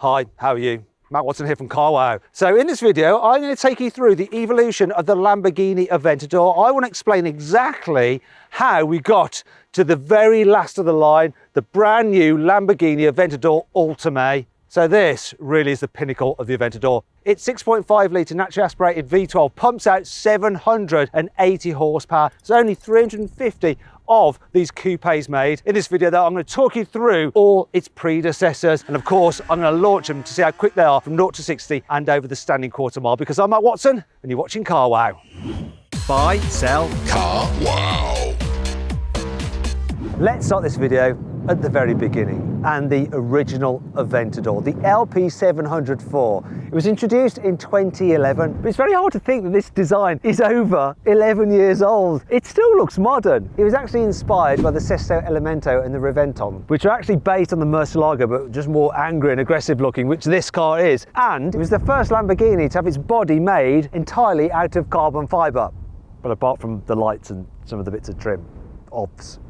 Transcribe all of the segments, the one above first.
Hi, how are you? Matt Watson here from carwow. So in this video, I'm going to take you through the evolution of the Lamborghini Aventador. I want to explain exactly how we got to the very last of the line, the brand new Lamborghini Aventador Ultime. So this really is the pinnacle of the Aventador. Its 6.5 litre naturally aspirated V12 pumps out 780 horsepower. There's only 350 of these coupes made. In this video though, I'm going to talk you through all its predecessors, and of course I'm going to launch them to see how quick they are from 0 to 60 and over the standing quarter mile, because I'm Matt Watson and you're watching carwow. Buy, sell, carwow. Let's start this video at the very beginning, and the original Aventador, the LP704. It was introduced in 2011, but it's very hard to think that this design is over 11 years old. It still looks modern. It was actually inspired by the Sesto Elemento and the Reventon, which are actually based on the Murcielago, but just more angry and aggressive looking, which this car is. And it was the first Lamborghini to have its body made entirely out of carbon fibre, but apart from the lights and some of the bits of trim.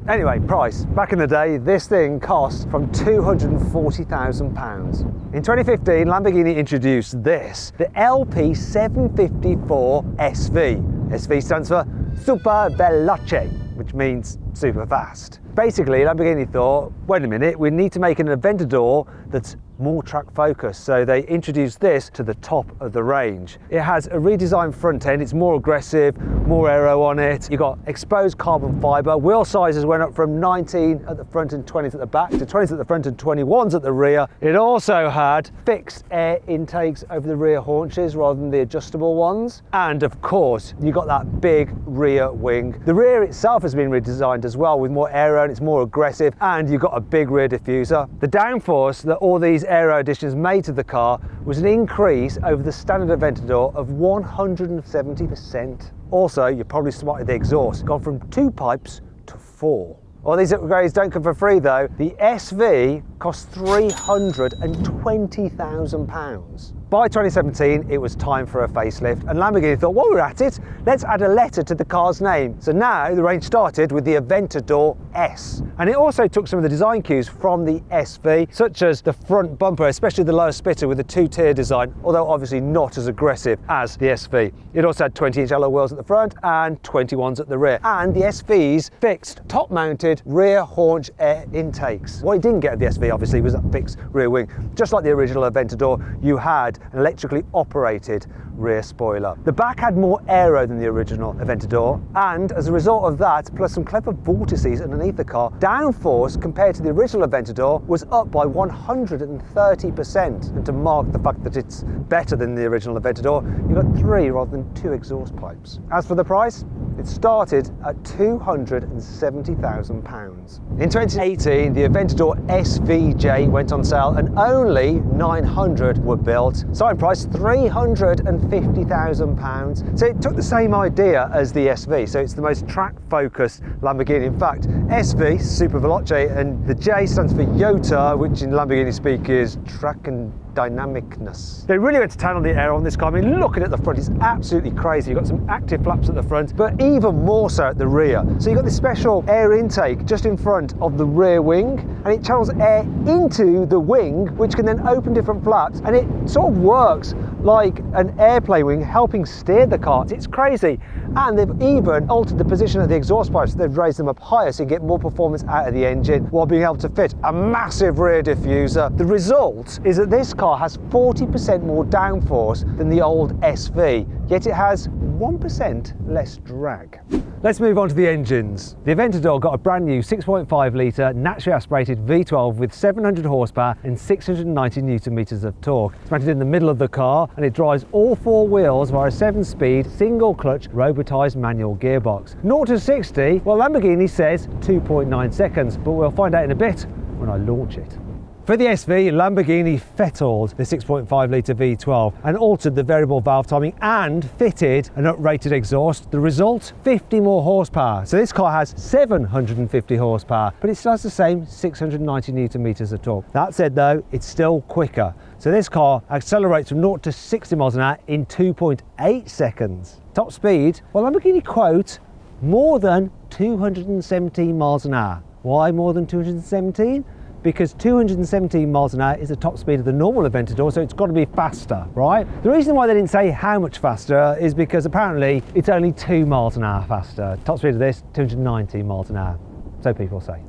Anyway, price. Back in the day, this thing cost from £240,000. In 2015, Lamborghini introduced this, the LP754 SV. SV stands for Super Veloce, which means super fast. Basically, Lamborghini thought, wait a minute, we need to make an Aventador that's more track focused, so they introduced this to the top of the range. It has a redesigned front end, it's more aggressive, more aero on it. You've got exposed carbon fibre. Wheel sizes went up from 19 at the front and 20s at the back to 20s at the front and 21s at the rear. It also had fixed air intakes over the rear haunches rather than the adjustable ones. And of course, you got that big rear wing. The rear itself has been redesigned as well with more aero, and it's more aggressive, and you've got a big rear diffuser. The downforce that all these aero additions made to the car was an increase over the standard Aventador of 170%. Also, you probably spotted the exhaust, gone from 2 pipes to 4. Well, these upgrades don't come for free though. The SV cost £320,000. By 2017, it was time for a facelift, and Lamborghini thought, while we're at it, let's add a letter to the car's name. So now the range started with the Aventador S. And it also took some of the design cues from the SV, such as the front bumper, especially the lower splitter with the 2-tier design, although obviously not as aggressive as the SV. It also had 20-inch alloy wheels at the front and 21s at the rear. And the SV's fixed top-mounted rear haunch air intakes. What it didn't get at the SV, obviously, was that fixed rear wing. Just like the original Aventador, you had an electrically operated rear spoiler. The back had more aero than the original Aventador, and as a result of that, plus some clever vortices underneath the car, downforce compared to the original Aventador was up by 130%. And to mark the fact that it's better than the original Aventador, you got 3 rather than 2 exhaust pipes. As for the price, it started at £270,000. In 2018, the Aventador SVJ went on sale and only 900 were built. Starting price £350,000. So it took the same idea as the SV, so it's the most track-focused Lamborghini. In fact, SV, Super Veloce, and the J stands for Yota, which in Lamborghini speak is track and dynamicness. They really went to town on the air on this car. I mean, looking at the front, it's absolutely crazy. You've got some active flaps at the front, but even more so at the rear. So you've got this special air intake just in front of the rear wing, and it channels air into the wing, which can then open different flaps, and it sort of works like an airplane wing, helping steer the car. It's crazy. And they've even altered the position of the exhaust pipes. They've raised them up higher so you get more performance out of the engine while being able to fit a massive rear diffuser. The result is that this car has 40% more downforce than the old SV, yet it has 1% less drag. Let's move on to the engines. The Aventador got a brand new 6.5 litre naturally aspirated V12 with 700 horsepower and 690 Newton meters of torque. It's mounted in the middle of the car, and it drives all 4 wheels via a 7-speed single clutch robotised manual gearbox. 0 to 60, well, Lamborghini says 2.9 seconds, but we'll find out in a bit when I launch it. For the SV, Lamborghini fettled the 6.5 litre V12 and altered the variable valve timing and fitted an uprated exhaust. The result? 50 more horsepower. So this car has 750 horsepower, but it still has the same 690 Newton meters of torque. That said though, it's still quicker. So this car accelerates from 0 to 60 miles an hour in 2.8 seconds. Top speed? Well, Lamborghini quote more than 217 miles an hour. Why more than 217? because 217 miles an hour is the top speed of the normal Aventador, so it's got to be faster, right? The reason why they didn't say how much faster is because apparently it's only 2 miles an hour faster. Top speed of this, 219 miles an hour, so people say.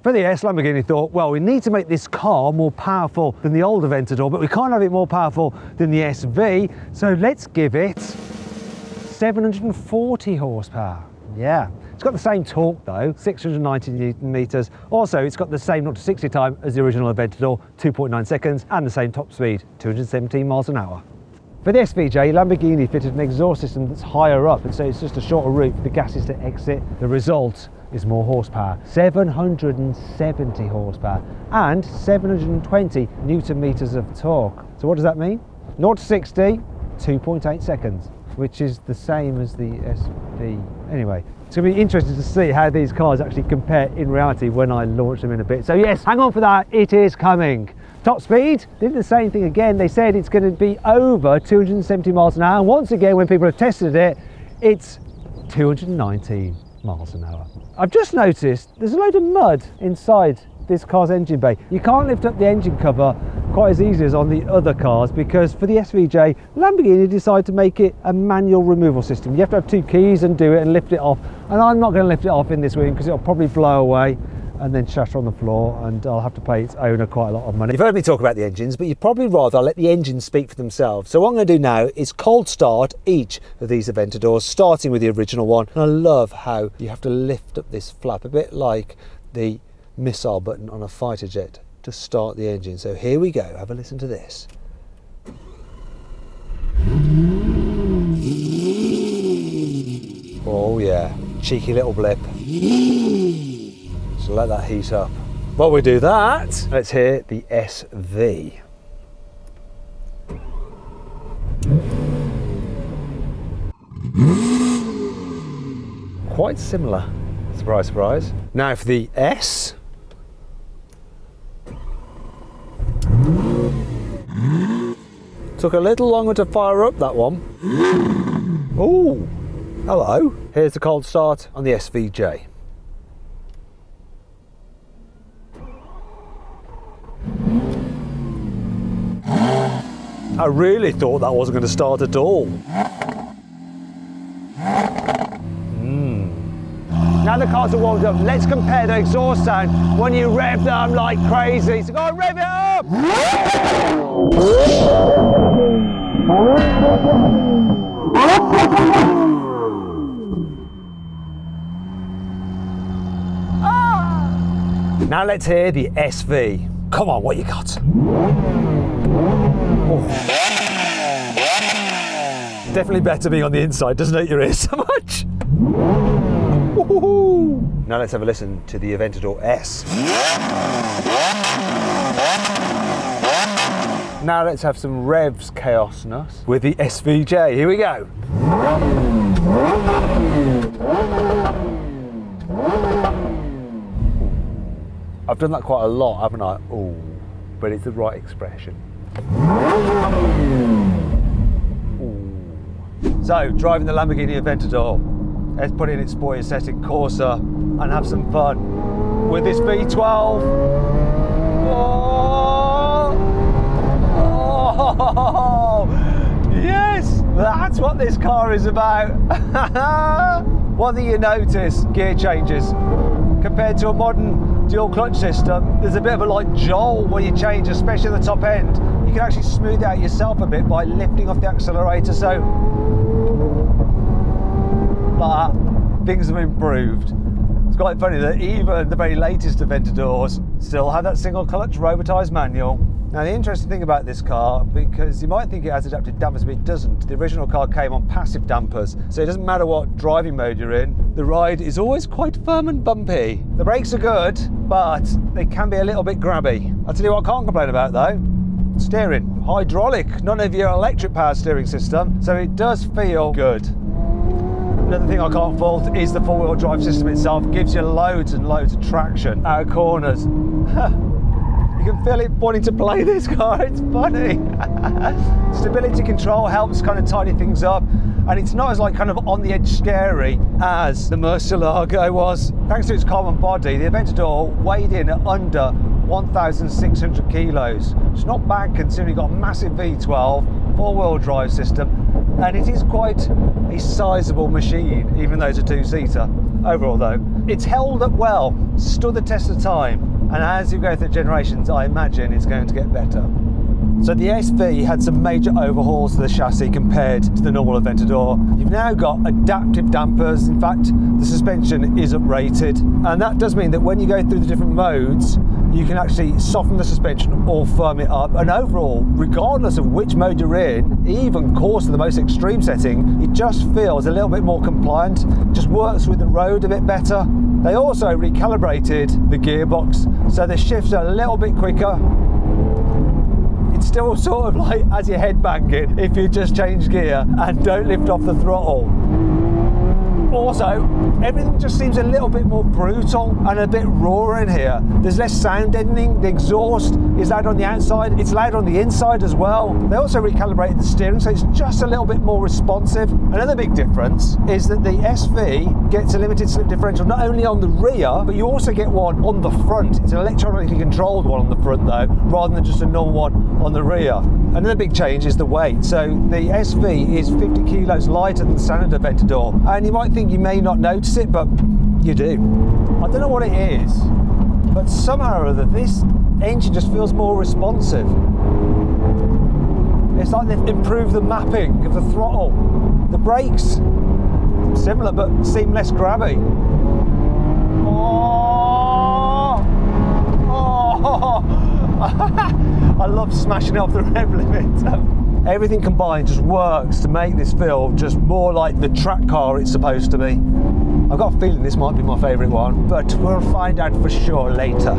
For the S, Lamborghini thought, well, we need to make this car more powerful than the old Aventador, but we can't have it more powerful than the SV, so let's give it 740 horsepower. Yeah, it's got the same torque though, 690 Newton meters. Also, it's got the same 0 to 60 time as the original Aventador, 2.9 seconds, and the same top speed, 217 miles an hour. For the SVJ, Lamborghini fitted an exhaust system that's higher up, and so it's just a shorter route for the gases to exit. The result is more horsepower, 770 horsepower and 720 Newton meters of torque. So what does that mean? 0 to 60, 2.8 seconds, which is the same as the SV. Anyway, it's going to be interesting to see how these cars actually compare in reality when I launch them in a bit. So yes, hang on for that, it is coming. Top speed, they did the same thing again. They said it's going to be over 270 miles an hour. And once again, when people have tested it, it's 219 miles an hour. I've just noticed there's a load of mud inside this car's engine bay. You can't lift up the engine cover quite as easily as on the other cars, because for the SVJ, Lamborghini decided to make it a manual removal system. You have to have 2 keys and do it and lift it off. And I'm not going to lift it off in this wing because it'll probably blow away and then shatter on the floor, and I'll have to pay its owner quite a lot of money. You've heard me talk about the engines, but you'd probably rather let the engines speak for themselves. So what I'm going to do now is cold start each of these Aventadors, starting with the original one. And I love how you have to lift up this flap, a bit like the missile button on a fighter jet, to start the engine. So here we go, have a listen to this. Oh yeah, cheeky little blip. So let that heat up. While we do that, let's hear the SV. Quite similar, surprise, surprise. Now for the S. Took a little longer to fire up that one. Oh, hello. Here's the cold start on the SVJ. I really thought that wasn't going to start at all. Now the cars are warmed up, let's compare the exhaust sound when you rev them like crazy. So go on, rev it up! Now let's hear the SV. Come on, what you got? Oh. Definitely better being on the inside, doesn't hurt your ears so much. Now let's have a listen to the Aventador S. Now let's have some revs chaosness with the SVJ. Here we go. I've done that quite a lot, haven't I? Oh, but it's the right expression. Ooh. So, driving the Lamborghini Aventador, let's put in its sporty setting Corsa and have some fun with this V12. Oh, yes, that's what this car is about. One thing you notice, gear changes. Compared to a modern dual clutch system, there's a bit of a like jolt when you change, especially at the top end. You can actually smooth it out yourself a bit by lifting off the accelerator, so like that, things have improved. It's quite funny that even the very latest Aventadors still have that single clutch robotised manual. Now the interesting thing about this car, because you might think it has adaptive dampers, but it doesn't. The original car came on passive dampers, so it doesn't matter what driving mode you're in, the ride is always quite firm and bumpy. The brakes are good, but they can be a little bit grabby. I'll tell you what I can't complain about though. Steering, hydraulic, none of your electric power steering system, so it does feel good. Another thing I can't fault is the four-wheel drive system itself. It gives you loads and loads of traction out of corners. You can feel it wanting to play this car, it's funny. Stability control helps kind of tidy things up, and it's not as like kind of on the edge scary as the Murcielago was. Thanks to its carbon body, the Aventador weighed in at under 1,600 kilos. It's not bad considering you've got a massive V12, four-wheel drive system, and it is quite a sizable machine, even though it's a two-seater. Overall though, it's held up well, stood the test of time, and as you go through generations, I imagine it's going to get better. So the SV had some major overhauls to the chassis compared to the normal Aventador. You've now got adaptive dampers. In fact, the suspension is uprated, and that does mean that when you go through the different modes, you can actually soften the suspension or firm it up. And overall, regardless of which mode you're in, even course to the most extreme setting, it just feels a little bit more compliant, just works with the road a bit better. They also recalibrated the gearbox, so the shifts are a little bit quicker. It's still sort of like as your head banging if you just change gear and don't lift off the throttle. Also, everything just seems a little bit more brutal and a bit raw in here. There's less sound deadening. The exhaust is loud on the outside. It's loud on the inside as well. They also recalibrated the steering, so it's just a little bit more responsive. Another big difference is that the SV gets a limited slip differential not only on the rear, but you also get one on the front. It's an electronically controlled one on the front though, rather than just a normal one on the rear. Another big change is the weight. So the SV is 50 kilos lighter than the standard Aventador, and you might think you may not notice it, but you do. I don't know what it is, but somehow or other this engine just feels more responsive. It's like they've improved the mapping of the throttle. The brakes, similar but seem less grabby. I love smashing off the rev limit. Everything combined just works to make this feel just more like the track car it's supposed to be. I've got a feeling this might be my favourite one, but we'll find out for sure later.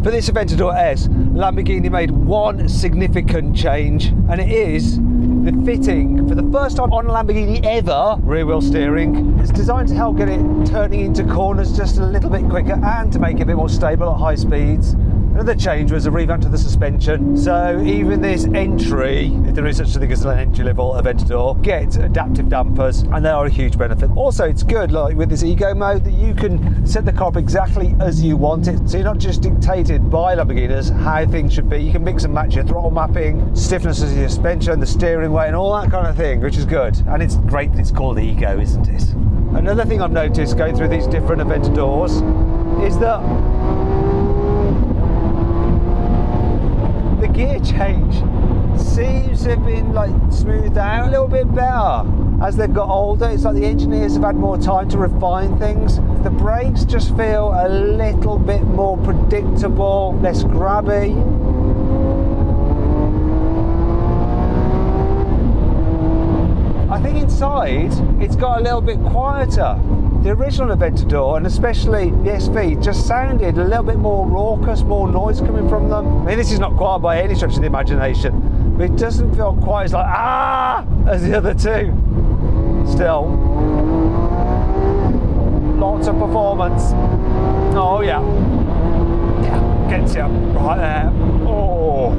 For this Aventador S, Lamborghini made one significant change, and it is the fitting, for the first time on a Lamborghini ever, rear wheel steering. It's designed to help get it turning into corners just a little bit quicker and to make it a bit more stable at high speeds. Another change was a revamp to the suspension, so even this entry, if there is such a thing as an entry-level Aventador, gets adaptive dampers, and they are a huge benefit. Also, it's good, like with this Eco mode, that you can set the car up exactly as you want it, so you're not just dictated by Lamborghinis how things should be. You can mix and match your throttle mapping, stiffness of your suspension, the steering weight, and all that kind of thing, which is good. And it's great that it's called Eco, isn't it? Another thing I've noticed going through these different Aventadors is that the gear change seems to have been like smoothed out a little bit better as they've got older. It's like the engineers have had more time to refine things. The brakes just feel a little bit more predictable, less grabby. I think inside it's got a little bit quieter. The original Aventador, and especially the SV, just sounded a little bit more raucous, more noise coming from them. I mean, this is not quiet by any stretch of the imagination, but it doesn't feel quite as like, as the other two. Still, lots of performance. Oh yeah. Yeah, gets you right there. Oh.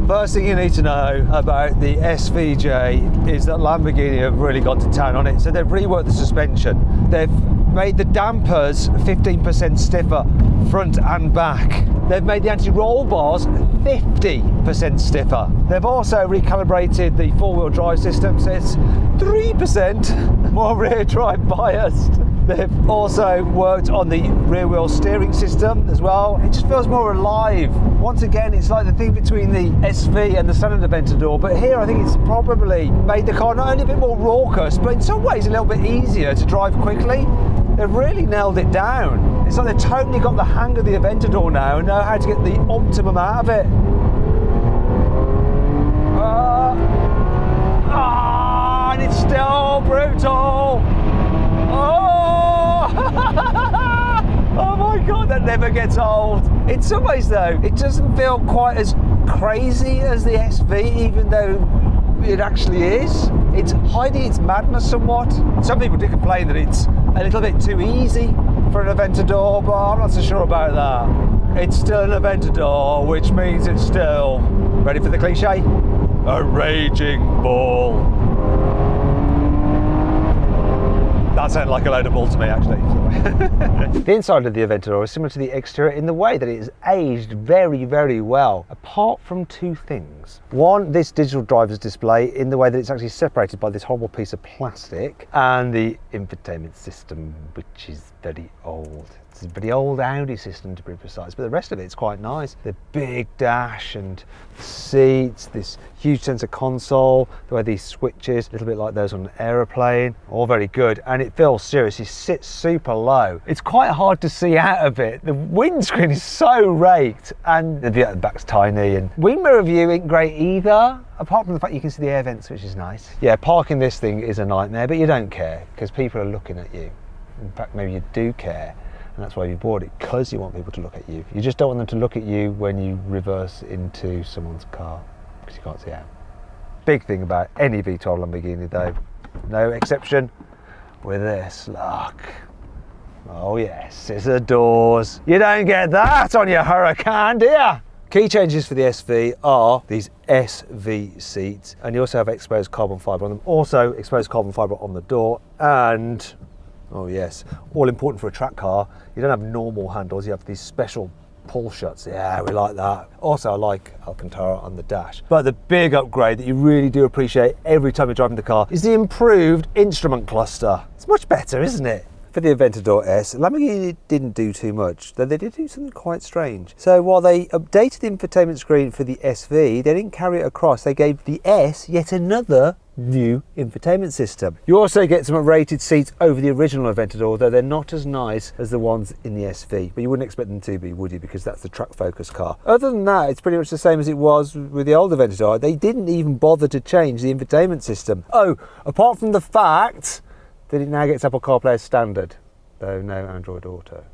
First thing you need to know about the SVJ is that Lamborghini have really gone to town on it. So they've reworked the suspension. They've made the dampers 15% stiffer front and back. They've made the anti-roll bars 50% stiffer. They've also recalibrated the four-wheel drive system, so it's 3% more rear drive biased. They've also worked on the rear wheel steering system as well. It just feels more alive. Once again, it's like the thing between the SV and the standard Aventador, but here I think it's probably made the car not only a bit more raucous, but in some ways a little bit easier to drive quickly. They've really nailed it down. It's like they've totally got the hang of the Aventador now and know how to get the optimum out of it. And it's still brutal. Oh my god, that never gets old. In some ways though, it doesn't feel quite as crazy as the SV, even though it actually is. It's hiding its madness somewhat. Some people do complain that it's a little bit too easy for an Aventador, but I'm not so sure about that. It's still an Aventador, which means it's still, ready for the cliche, a raging bull. That sounded like a load of bull to me, actually. The inside of the Aventador is similar to the exterior in the way that it is aged very, very well, apart from two things. One, this digital driver's display in the way that it's actually separated by this horrible piece of plastic, and the infotainment system, which is very old. It's a very old Audi system, to be precise, but the rest of it's quite nice. The big dash and seats, this huge sensor console, the way these switches, a little bit like those on an aeroplane, all very good. And it feels seriously sits super low. It's quite hard to see out of it. The windscreen is so raked, and the view at the back's tiny, and wing mirror view ain't great either, apart from the fact you can see the air vents, which is nice. Yeah, parking this thing is a nightmare, but you don't care because people are looking at you. In fact, maybe you do care. And that's why you bought it, because you want people to look at you. You just don't want them to look at you when you reverse into someone's car, because you can't see out. Big thing about any V12 Lamborghini though, no exception with this, look. Oh yes, scissor doors. You don't get that on your Huracan, do you? Key changes for the SV are these SV seats, and you also have exposed carbon fibre on them. Also exposed carbon fibre on the door, and oh yes, all important for a track car, you don't have normal handles, you have these special pull shuts. Yeah, we like that. Also, I like Alcantara on the dash. But the big upgrade that you really do appreciate every time you're driving the car is the improved instrument cluster. It's much better, isn't it? For the Aventador S, Lamborghini didn't do too much, though they did do something quite strange. So while they updated the infotainment screen for the SV, they didn't carry it across. They gave the S yet another new infotainment system. You also get some rated seats over the original Aventador, though they're not as nice as the ones in the SV. But you wouldn't expect them to be, would you? Because that's the track focus car. Other than that, it's pretty much the same as it was with the old Aventador. They didn't even bother to change the infotainment system. Oh, apart from the fact that it now gets Apple CarPlay as standard, though no Android Auto.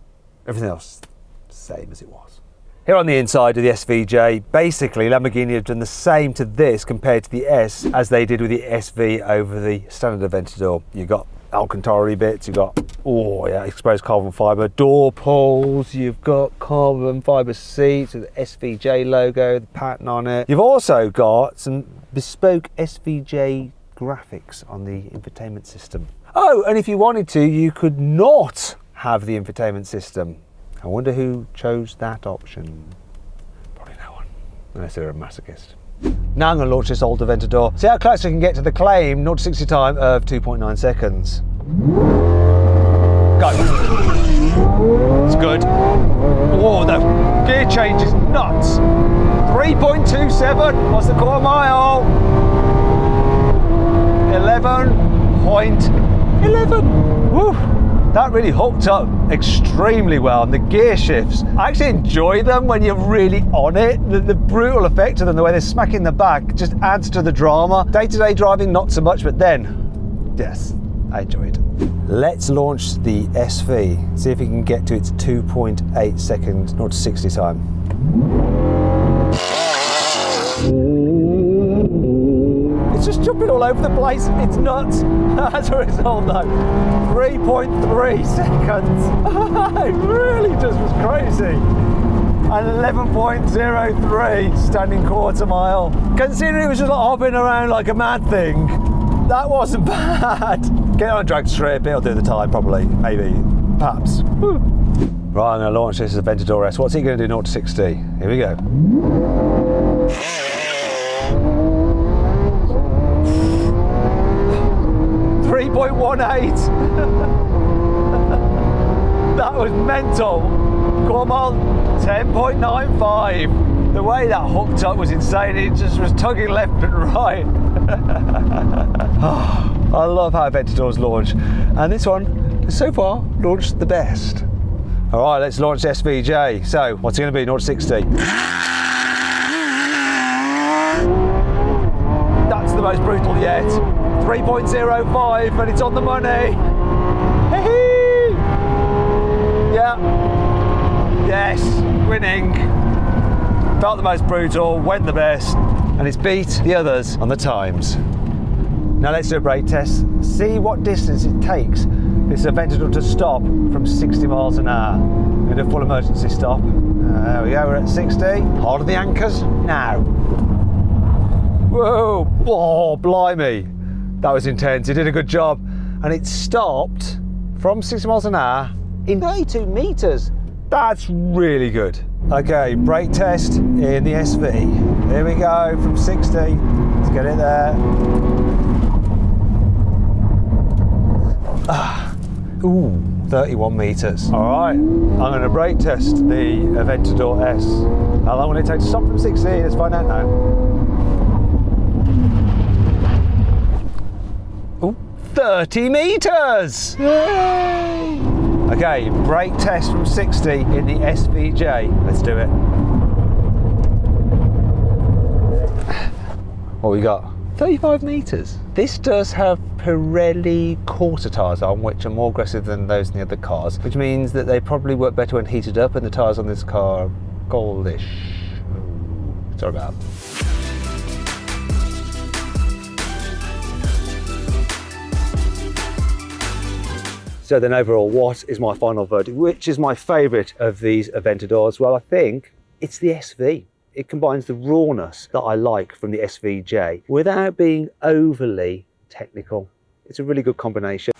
Everything else, same as it was. Here on the inside of the SVJ, basically Lamborghini have done the same to this compared to the S as they did with the SV over the standard Aventador. You've got Alcantara bits, you've got, oh yeah, exposed carbon fibre door pulls, you've got carbon fibre seats with the SVJ logo, the pattern on it. You've also got some bespoke SVJ graphics on the infotainment system. Oh, and if you wanted to, you could not have the infotainment system. I wonder who chose that option. Probably no one, unless they're a masochist. Now I'm going to launch this old Aventador. See how close I can get to the claim 0 to 60 time of 2.9 seconds. Go. It's good. Whoa, the gear change is nuts. 3.27. What's the quarter mile? 11.11. Woo. That really hooked up extremely well, and the gear shifts, I actually enjoy them when you're really on it. The brutal effect of them, the way they're smacking the back, just adds to the drama. Day-to-day driving, not so much, but then, yes, I enjoy it. Let's launch the SV, see if we can get to its 2.8 second 0 to 60 time. It's just jumping all over the place. It's nuts. As a result, though, 3.3 seconds. It really just was crazy. And 11.03 standing quarter mile. Considering it was just like hopping around like a mad thing, that wasn't bad. Get on a drag strip, it'll do the time probably, maybe, perhaps. Woo. Right, I'm going to launch this Aventador S. What's it going to do 0 to 60? Here we go. 3.18. That was mental. Come on, 10.95. The way that hooked up was insane. It just was tugging left and right. I love how Aventadors launch, and this one has so far launched the best. All right, let's launch SVJ. So, what's it going to be? 0 to 60. That's the most brutal yet. 3.05, and it's on the money. Hey-hee! Yeah. Yes, winning. Felt the most brutal, went the best, and it's beat the others on the times. Now let's do a brake test. See what distance it takes this Aventador to stop from 60 miles an hour. We're going to full emergency stop. There we go, we're at 60. Hold the anchors now. Whoa, oh, blimey. That was intense. He did a good job. and it stopped from 60 miles an hour in 32 meters. That's really good. Okay, brake test in the SV. Here we go, from 60. Let's get it there. Ooh, 31 meters. All right, I'm going to brake test the Aventador S. How long will it take to stop from 60? Let's find out now. Ooh, 30 meters! Yay! Okay, brake test from 60 in the SVJ. Let's do it. What we got? 35 meters. This does have Pirelli quarter tyres on, which are more aggressive than those in the other cars, which means that they probably work better when heated up, and the tyres on this car are goldish. Sorry about that. So then overall, what is my final verdict? Which is my favourite of these Aventadors? Well, I think it's the SV. It combines the rawness that I like from the SVJ without being overly technical. It's a really good combination.